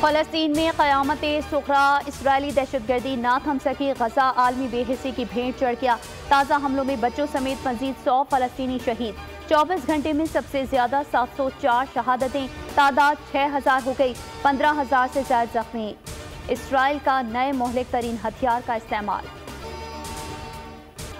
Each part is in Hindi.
फ़लस्तीन में क़यामत सुग़रा, इसराइली दहशतगर्दी ना थम सकी, गजा आलमी बेहिसी की भेंट चढ़ गया। ताज़ा हमलों में बच्चों समेत मजीद 100 फ़लस्तीनी शहीद। 24 घंटे में सबसे ज्यादा 704 शहादतें, तादाद 6000 हो गई, 15000 से ज्यादा जख्मी। इसराइल का नए मोहलिक तरीन हथियार का इस्तेमाल।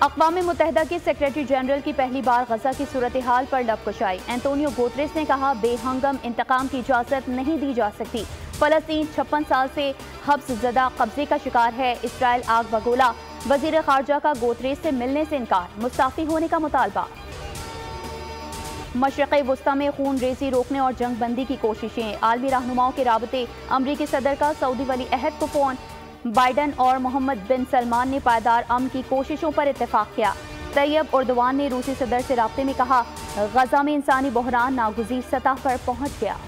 अक़वाम मुत्तहिदा के सेक्रेटरी जनरल की पहली बार गजा की सूरत हाल पर लबकुशाई। एंटोनियो गुतेरेस ने कहा, बेहंगम इंतकाम की इजाज़त नहीं दी जा सकती। फ़लस्तीन 56 साल से हब्स-ज़दा कब्जे का शिकार है। इसराइल आग बगोला। वज़ीर ख़ारजा का गुतेरेस से मिलने से इनकार, मुस्ताफ़ी होने का मुतालबा। मशरिक़ वुस्ता में खून रेज़ी रोकने और जंग बंदी की कोशिशें। आलमी रहनुमाओं के राबते। अमरीकी सदर का सऊदी वली अहद को फ़ोन। बाइडन और मोहम्मद बिन सलमान ने पायदार अमन की कोशिशों पर इत्तेफाक किया। तैयब उर्दवान ने रूसी सदर से राब्ते में कहा, गजा में इंसानी बहरान नागुज़ीर सतह पर पहुंच गया।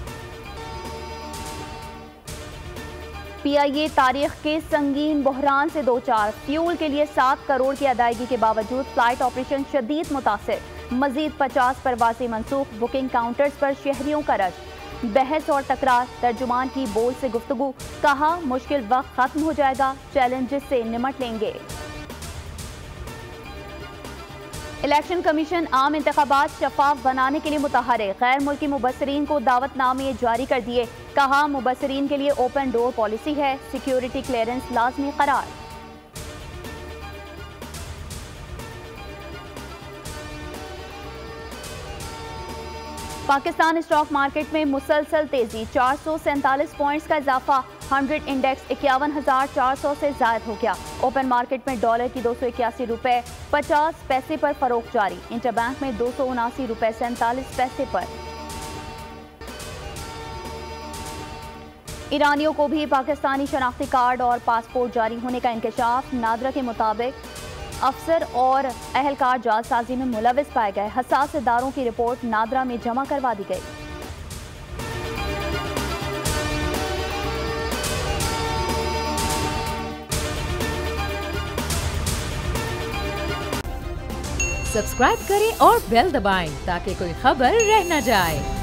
PIA तारीख के संगीन बहरान से दो चार। फ्यूल के लिए 7 करोड़ की अदायगी के बावजूद फ्लाइट ऑपरेशन शदीद मुतासिर। मजीद 50 परवाज़ें मनसूख। बुकिंग काउंटर्स पर शहरियों का रश। बहस और तकरार। तर्जुमान की बोल से गुफ्तगू। कहा, मुश्किल वक्त खत्म हो जाएगा, चैलेंजेस से निमट लेंगे। इलेक्शन कमीशन आम इंतखाबात शफाफ बनाने के लिए मुतहरिक। गैर मुल्की मुबस्सिरीन को दावतनामे जारी कर दिए। कहा, मुबस्सिरीन के लिए ओपन डोर पॉलिसी है। सिक्योरिटी क्लियरेंस लाजमी करार। पाकिस्तान स्टॉक मार्केट में मुसलसल तेजी। 447 पॉइंट्स का इजाफा। 100 इंडेक्स 51,400 से जायद हो गया। ओपन मार्केट में डॉलर की 281 रुपए 50 पैसे पर फरोख्त जारी। इंटरबैंक में 279 रुपए 47 पैसे पर। ईरानियों को भी पाकिस्तानी शनाख्ती कार्ड और पासपोर्ट जारी होने का इंकशाफ। नादरा के मुताबिक अफसर और अहलकार जालसाजी में मुलविस पाए गए। हसास इदारों की रिपोर्ट नादरा में जमा करवा दी गई। सब्सक्राइब करें और बेल दबाएं ताकि कोई खबर रह न जाए।